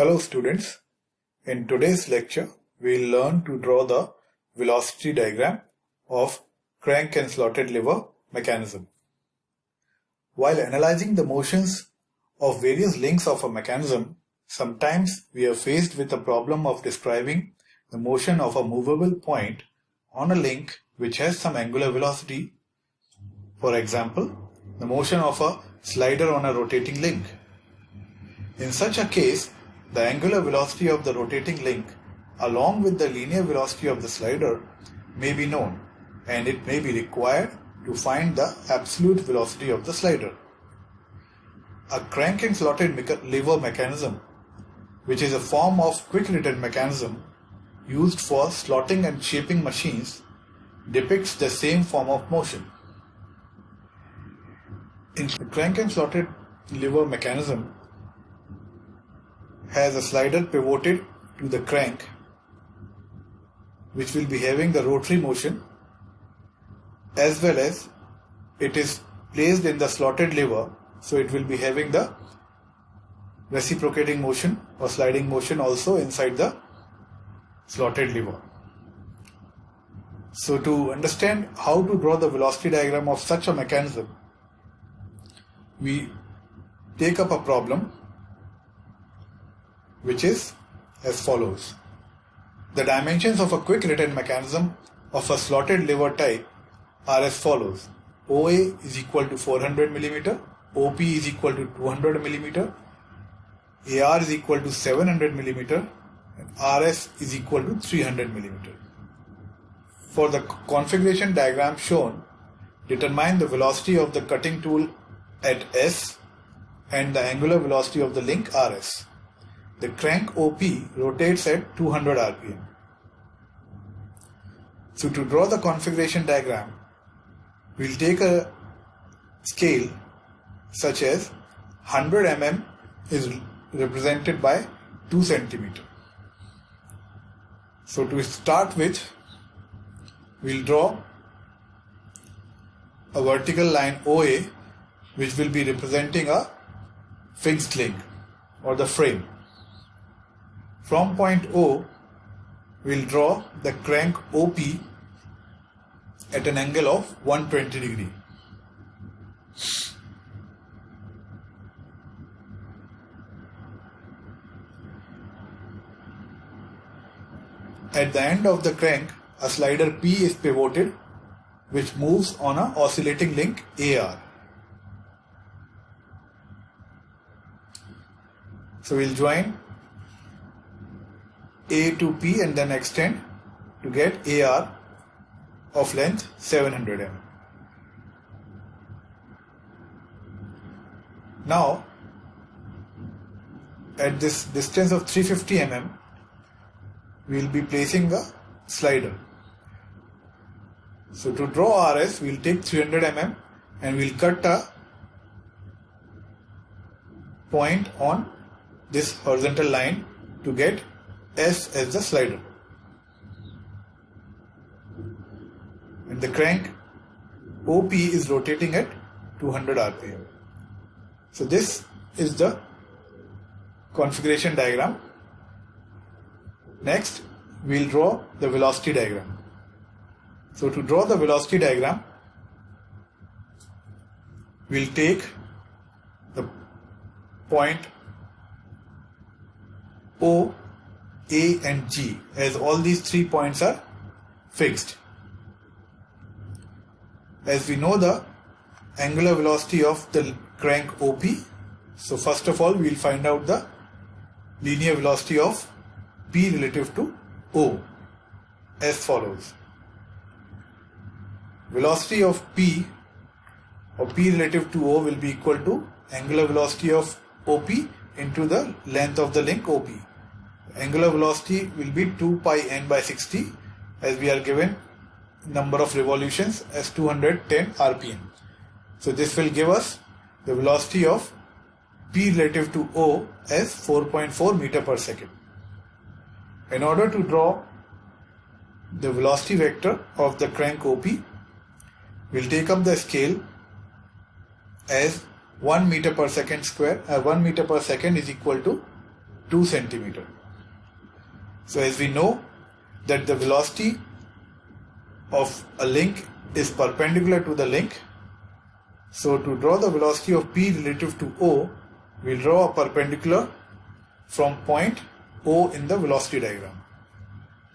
Hello students, in today's lecture we will learn to draw the velocity diagram of crank and slotted lever mechanism. While analyzing the motions of various links of a mechanism, sometimes we are faced with the problem of describing the motion of a movable point on a link which has some angular velocity. For example, the motion of a slider on a rotating link. In such a case, the angular velocity of the rotating link along with the linear velocity of the slider may be known, and it may be required to find the absolute velocity of the slider. A crank and slotted lever mechanism, which is a form of quick return mechanism used for slotting and shaping machines, depicts the same form of motion. In the crank and slotted lever mechanism has a slider pivoted to the crank, which will be having the rotary motion, as well as it is placed in the slotted lever, so it will be having the reciprocating motion or sliding motion also inside the slotted lever. So to understand how to draw the velocity diagram of such a mechanism, we take up a problem which is as follows. The dimensions of a quick return mechanism of a slotted lever type are as follows. OA is equal to 400 mm, OP is equal to 200 mm, AR is equal to 700 mm, and RS is equal to 300 mm. For the configuration diagram shown, determine the velocity of the cutting tool at S and the angular velocity of the link RS. The crank OP rotates at 200 rpm. So to draw the configuration diagram, we'll take a scale such as 100 mm is represented by 2 cm. So to start with, we'll draw a vertical line OA, which will be representing a fixed link or the frame. From point O, we'll draw the crank OP at an angle of 120 degree. At the end of the crank, a slider P is pivoted, which moves on an oscillating link AR. So we'll join A to P and then extend to get AR of length 700 mm. Now, at this distance of 350 mm, we will be placing a slider. So to draw RS, we will take 300 mm and we will cut a point on this horizontal line to get S as the slider. And the crank OP is rotating at 200 rpm. So this is the configuration diagram. Next, we'll draw the velocity diagram. So to draw the velocity diagram, we'll take the point O, A and G, as all these 3 points are fixed. As we know the angular velocity of the crank OP, so first of all we will find out the linear velocity of P relative to O as follows. Velocity of P or P relative to O will be equal to angular velocity of OP into the length of the link OP. Angular velocity will be 2 pi n by 60, as we are given number of revolutions as 210 rpm. So this will give us the velocity of P relative to O as 4.4 meter per second. In order to draw the velocity vector of the crank OP, we'll take up the scale as 1 meter per second square. 1 meter per second is equal to 2 centimeter. So as we know that the velocity of a link is perpendicular to the link, so to draw the velocity of P relative to O, we'll draw a perpendicular from point O in the velocity diagram.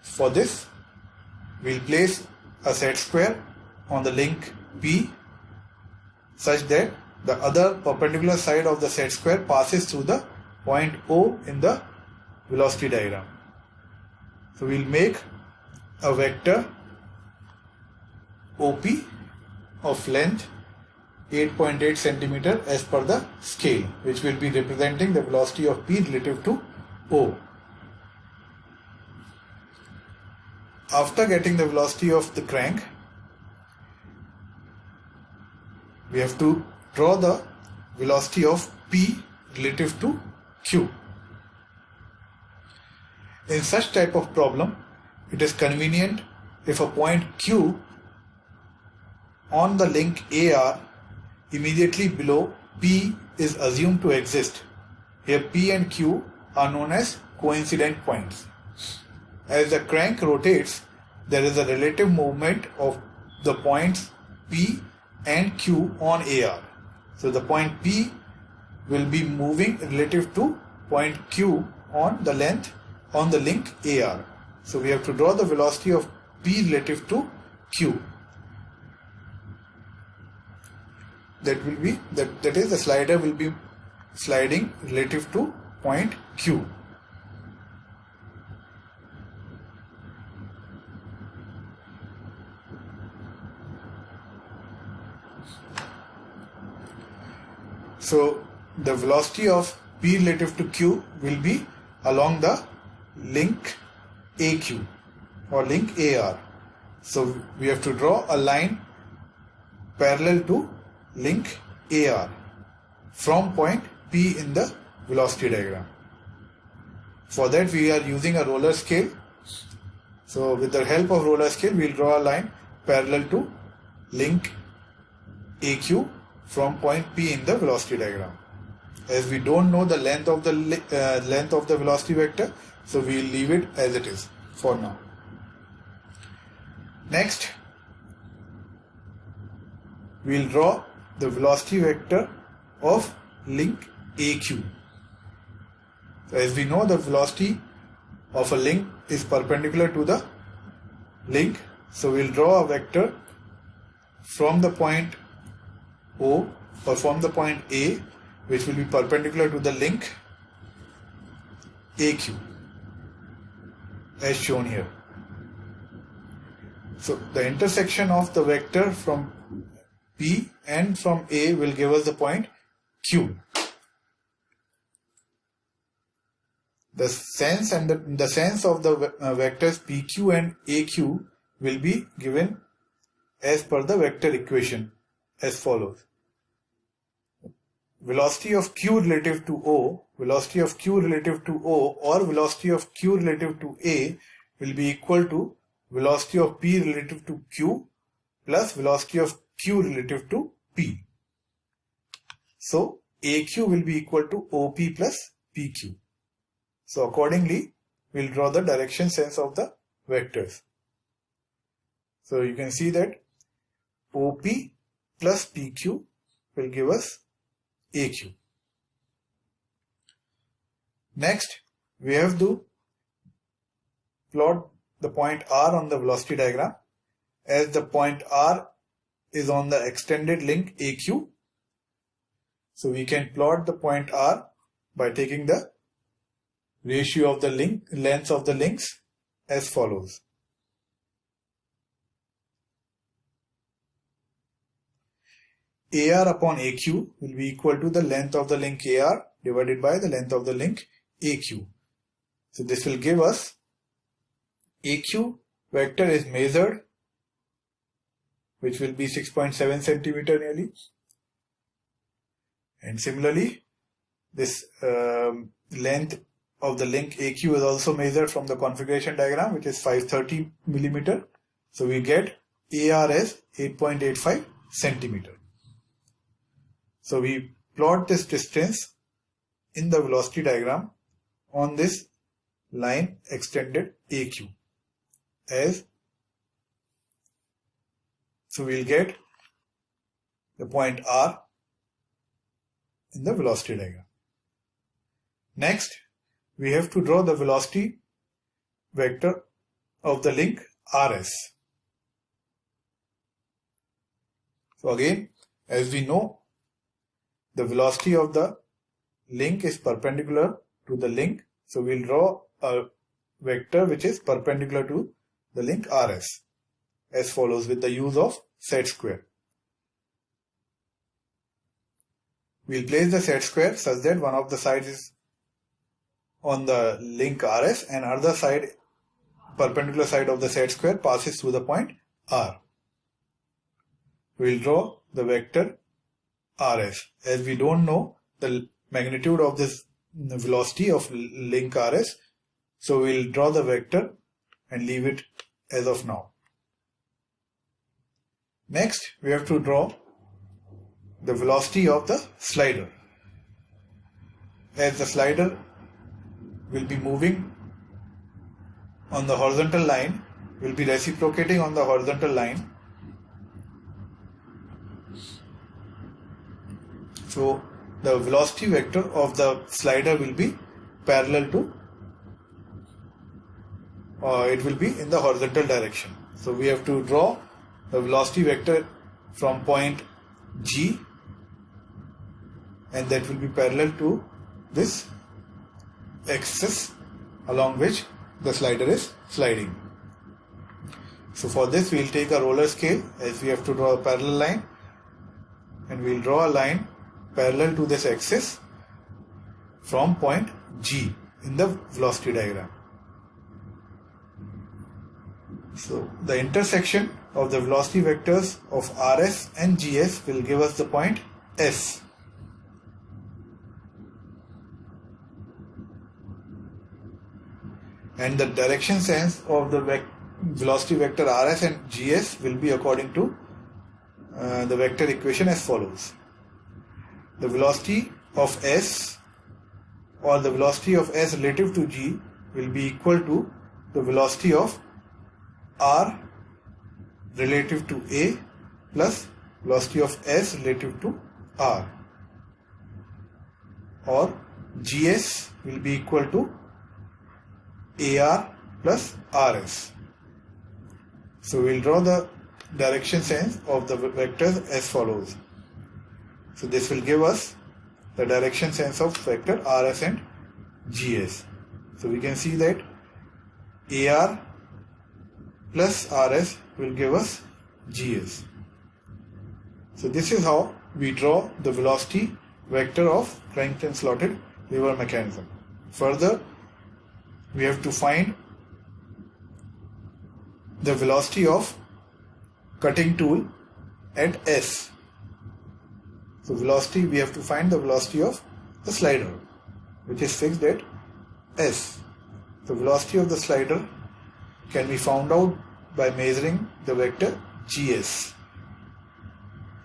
For this, we'll place a set square on the link P such that the other perpendicular side of the set square passes through the point O in the velocity diagram. So we'll make a vector OP of length 8.8 centimeter as per the scale, which will be representing the velocity of P relative to O. After getting the velocity of the crank, we have to draw the velocity of P relative to Q. In such type of problem, it is convenient if a point Q on the link AR immediately below P is assumed to exist. Here P and Q are known as coincident points. As the crank rotates, there is a relative movement of the points P and Q on AR. So the point P will be moving relative to point Q on the link AR. So we have to draw the velocity of P relative to Q. That is, the slider will be sliding relative to point Q. So the velocity of P relative to Q will be along the link AQ or link AR. So we have to draw a line parallel to link AR from point P in the velocity diagram. For that we are using a roller scale. So with the help of roller scale, we will draw a line parallel to link AQ from point P in the velocity diagram. As we don't know the length of the velocity vector, so we will leave it as it is for now. Next, we will draw the velocity vector of link AQ. So as we know, the velocity of a link is perpendicular to the link, so we will draw a vector from the point O or from the point A, which will be perpendicular to the link AQ as shown here. So the intersection of the vector from P and from A will give us the point Q. The sense of the vectors PQ and AQ will be given as per the vector equation as follows. Velocity of Q relative to O, velocity of Q relative to O or velocity of Q relative to A will be equal to velocity of P relative to Q plus velocity of Q relative to P. So AQ will be equal to OP plus PQ. So accordingly, we'll draw the direction sense of the vectors. So you can see that OP plus PQ will give us AQ. Next, we have to plot the point R on the velocity diagram. As the point R is on the extended link AQ, so we can plot the point R by taking the ratio of the lengths of the links as follows. AR upon AQ will be equal to the length of the link AR divided by the length of the link AQ. So this will give us AQ vector is measured, which will be 6.7 centimeter nearly. And similarly, this length of the link AQ is also measured from the configuration diagram, which is 530 millimeter. So we get AR as 8.85 centimeter. So we plot this distance in the velocity diagram on this line extended AQ as, so we'll get the point R in the velocity diagram. Next, we have to draw the velocity vector of the link RS. So again, as we know, the velocity of the link is perpendicular to the link. So we'll draw a vector which is perpendicular to the link RS as follows with the use of set square. We'll place the set square such that one of the sides is on the link RS and other side, perpendicular side of the set square, passes through the point R. We'll draw the vector RS. As we don't know the magnitude of this velocity of link RS, so we'll draw the vector and leave it as of now. Next, we have to draw the velocity of the slider. As the slider will be moving on the horizontal line, will be reciprocating on the horizontal line. So the velocity vector of the slider will be parallel to, it will be in the horizontal direction. So we have to draw the velocity vector from point G, and that will be parallel to this axis along which the slider is sliding. So for this we will take a roller scale, as we have to draw a parallel line, and we will draw a line parallel to this axis from point G in the velocity diagram. So the intersection of the velocity vectors of RS and GS will give us the point S. And the direction sense of the velocity vector RS and GS will be according to the vector equation as follows. The velocity of S, or the velocity of S relative to G, will be equal to the velocity of R relative to A plus velocity of S relative to R, or GS will be equal to AR plus RS. So we'll draw the direction sense of the vectors as follows. So this will give us the direction sense of vector RS and GS. So we can see that AR plus RS will give us GS. So this is how we draw the velocity vector of cranked and slotted lever mechanism. Further, we have to find the velocity of cutting tool at S. So velocity, we have to find the velocity of the slider, which is fixed at S. The velocity of the slider can be found out by measuring the vector GS.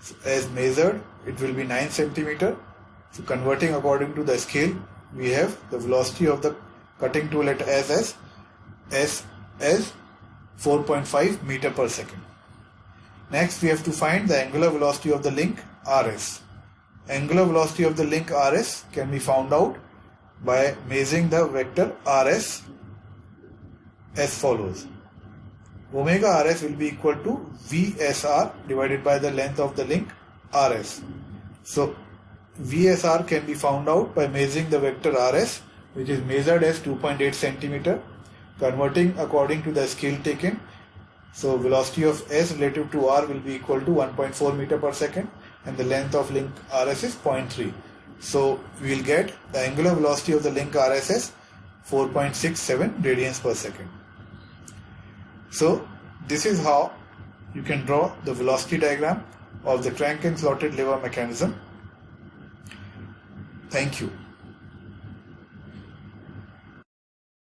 So as measured, it will be 9 cm. So converting according to the scale, we have the velocity of the cutting tool at S as 4.5 meter per second. Next, we have to find the angular velocity of the link RS. Angular velocity of the link RS can be found out by measuring the vector RS as follows. Omega RS will be equal to VSR divided by the length of the link RS. So VSR can be found out by measuring the vector RS, which is measured as 2.8 centimeter, converting according to the scale taken. So velocity of S relative to R will be equal to 1.4 meter per second, and the length of link RS is 0.3. So we will get the angular velocity of the link RS as 4.67 radians per second. So this is how you can draw the velocity diagram of the crank and slotted lever mechanism. Thank you.